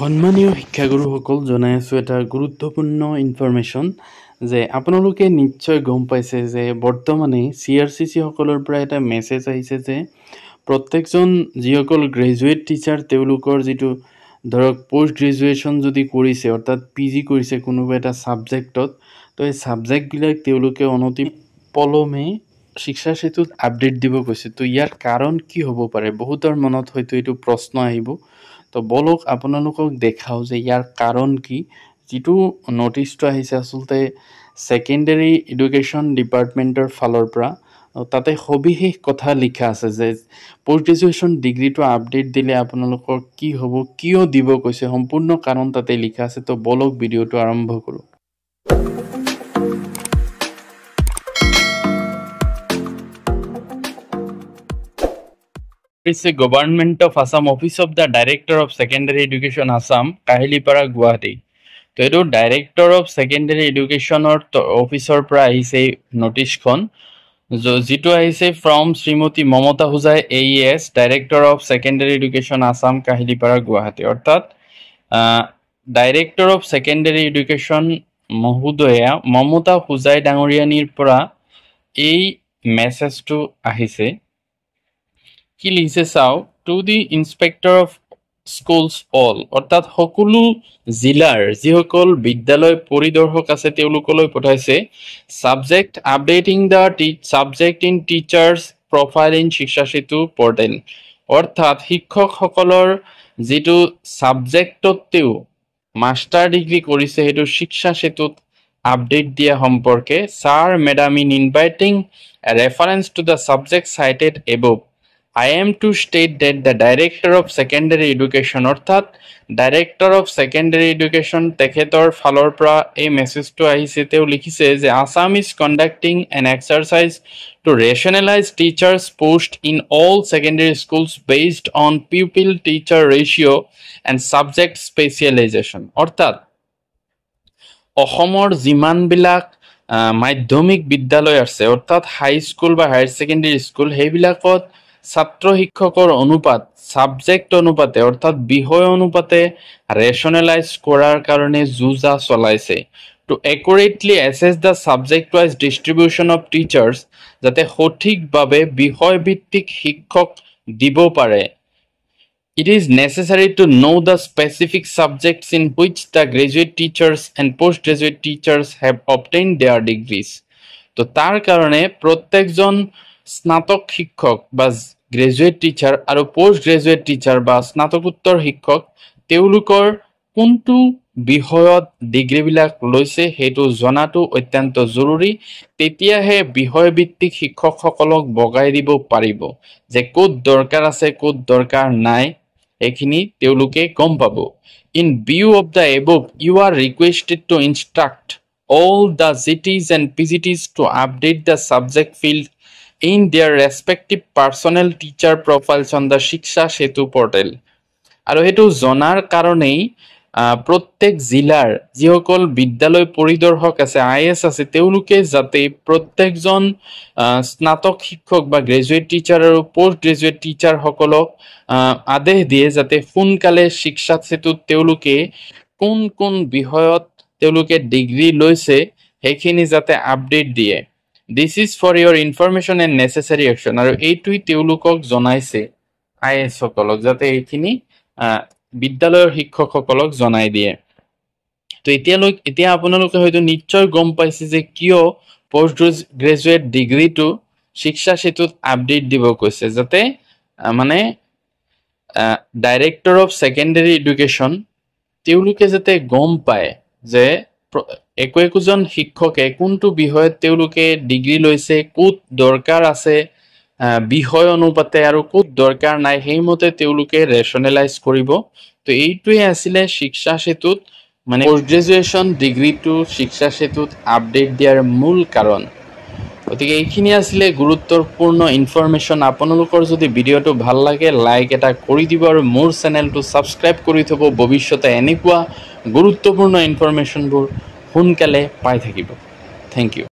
সন্মানীয় শিক্ষাগুৰুসকল জনাই আছোঁ এটা গুৰুত্বপূৰ্ণ ইনফৰমেশ্যন যে আপোনালোকে নিশ্চয় গম পাইছে যে বৰ্তমানে CRCC সকলৰ পৰা এটা মেছেজ আহিছে যে প্ৰত্যেকজন যিসকল গ্ৰেজুৱেট টিচাৰ তেওঁলোকৰ যিটো ধৰক পোষ্ট গ্ৰেজুৱেশ্যন যদি কৰিছে অৰ্থাৎ PG কৰিছে কোনোবা এটা ছাবজেক্টত তো এই ছাবজেক্টবিলাক তেওঁলোকে অনতি পলমে শিক্ষা সেতুত আপডেট দিব কৈছে। তো ইয়াৰ কাৰণ কি হ'ব পাৰে? বহুতৰ মনত হয়তো এইটো প্ৰশ্ন আহিব। তো বলক আপোনালোকক দেখাও যে ইয়াৰ কাৰণ কি। যিটো নটিচটো আহিছে আচলতে সেকেন্ডাৰী এডুকেশ্যন ডিপাৰ্টমেণ্টৰ ফালৰ পৰা, তাতে সবিশেষ কথা লিখা আছে যে পোষ্ট গ্ৰেজুৱেশ্যন ডিগ্ৰীটো আপডেট দিলে আপোনালোকৰ কি হ'ব, কিয় দিব কৈছে, সম্পূৰ্ণ কাৰণ তাতে লিখা আছে। তো বলক ভিডিঅ'টো আৰম্ভ কৰোঁ। It's a Government of Assam Office of the Director of Secondary Education Assam, Kahilipara, Guwahati. তো এইটো ডাইৰেক্টৰ অফ ছেকেণ্ডাৰী এডুকেশ্যনৰ অফিচৰ পৰা আহিছে নটিচখন, যিটো আহিছে from Shrimati Mamata Hojai AES, director of secondary education Assam, Kahilipara, Guwahati. অৰ্থাৎ ডাইৰেক্টৰ অফ ছেকেণ্ডাৰী এডুকেশ্যন মহোদয়া মমতা হুজাই ডাঙৰীয়ানীৰ পৰা এই মেছেজটো আহিছে। কি লিখিছে চাও, to the inspector of schools all, অৰ্থাৎ সকলো জিলাৰ যিসকল বিদ্যালয় পৰিদৰ্শক আছে তেওঁলোকলৈ পঠাইছে subject updating the subject in teachers profile in শিক্ষা সেতু পৰ্টেল। অৰ্থাৎ শিক্ষকসকলৰ যিটো সাবজেক্টতেও মাষ্টাৰ ডিগ্ৰী কৰিছে সেইটো শিক্ষা সেতুত আপডেট দিয়া সম্পৰ্কে sir madam in inviting a reference to the subject cited above, I am to state that the Director of Secondary Education, অর্থাৎ Director of Secondary Education তেখেতৰ ফালৰ পৰা এই মেছেজটো আহিছে। তেওঁ লিখিছে যে Assam is conducting an exercise to rationalize teachers post in all secondary schools based on pupil teacher ratio and subject specialization। অৰ্থাৎ অসমৰ যিমানবিলাক মাধ্যমিক বিদ্যালয় আছে অৰ্থাৎ হাই স্কুল বা হায়াৰ ছেকেণ্ডাৰী স্কুল সেইবিলাকত ছাত্ৰ শিক্ষকৰ অনুপাত সাবজেক্ট অনুপাতে অৰ্থাৎ বিষয় অনুপাতে ৰেশনালাইজ কৰাৰ কাৰণে যুঁজা চলাইছে। To accurately assess the subject wise distribution of teachers, যাতে সঠিকভাৱে বিষয়ভিত্তিক শিক্ষক দিব পাৰে। It is necessary to know the specific subjects in which the graduate teachers and postgraduate teachers have obtained their degrees. তো তাৰ কাৰণে প্ৰত্যেকজন স্নাতক শিক্ষক বা গ্ৰেজুৱেট টিচাৰ আৰু পোষ্ট গ্ৰেজুৱেট টিচাৰ বা স্নাতকোত্তৰ শিক্ষক তেওঁলোকৰ কোনটো বিষয়ত ডিগ্ৰীবিলাক লৈছে সেইটো জনাটো অত্যন্ত জৰুৰী। তেতিয়াহে বিষয়ভিত্তিক শিক্ষকসকলক বগাই দিব পাৰিব যে ক'ত দৰকাৰ আছে ক'ত দৰকাৰ নাই, এইখিনি তেওঁলোকে গম পাব। In view of the above you are requested to instruct all the GTs and PGTs to update the subject field in their respective personnel teacher profiles on the Shiksha Setu portal. আৰু সেইটো জনাৰ কাৰণেই প্ৰত্যেক জিলাৰ যিসকল বিদ্যালয় পৰিদৰ্শক আছে IAS আছে তেওঁলোকে যাতে প্ৰত্যেকজন স্নাতক শিক্ষক বা গ্ৰেজুৱেট টিচাৰ আৰু পোষ্ট গ্ৰেজুৱেট টিচাৰ সকলক আদেশ দিয়ে যাতে সোনকালে শিক্ষা সেতুত তেওঁলোকে কোন কোন বিষয়ত তেওঁলোকে ডিগ্ৰী লৈছে সেইখিনি যাতে আপডেট দিয়ে। This is for your information and necessary action. আৰু এইটোই তেওঁলোকক জনাইছে IAS সকলক যাতে এইখিনি বিদ্যালয়ৰ শিক্ষকসকলক জনাই দিয়ে। তো এতিয়া আপোনালোকে হয়তো নিশ্চয় গম পাইছে যে কিয় পোষ্ট গ্ৰেজুৱেট ডিগ্ৰীটো শিক্ষা সেতুত আপডেট দিব কৈছে, যাতে মানে ডাইৰেক্টৰ অফ ছেকেণ্ডাৰী এডুকেশ্যন তেওঁলোকে যাতে গম পায় যে একোজন শিক্ষকে কোনটো বিষয়ত তেওঁলোকে ডিগ্ৰী লৈছে, ক'ত দৰকাৰ আছে বিষয় অনুপাতে আৰু ক'ত দৰকাৰ নাই, সেইমতে তেওঁলোকে ৰেশনালাইজ কৰিব। তো এইটোৱে আছিলে শিক্ষা সেতুত মানে পোষ্ট গ্ৰেজুৱেশ্যন ডিগ্ৰীটো শিক্ষা সেতুত আপডেট দিয়াৰ মূল কাৰণ। গতিকে এইখিনি আছিলে গুৰুত্বপূৰ্ণ ইনফৰমেশ্যন। আপোনালোকৰ যদি ভিডিঅ'টো ভাল লাগে লাইক এটা কৰি দিব আৰু মোৰ চেনেলটো ছাবস্ক্ৰাইব কৰি থ'ব, ভৱিষ্যতে এনেকুৱা গুৰুত্বপূৰ্ণ ইনফৰমেশ্যনবোৰ সোনকালে পাই থাকিব। Thank U.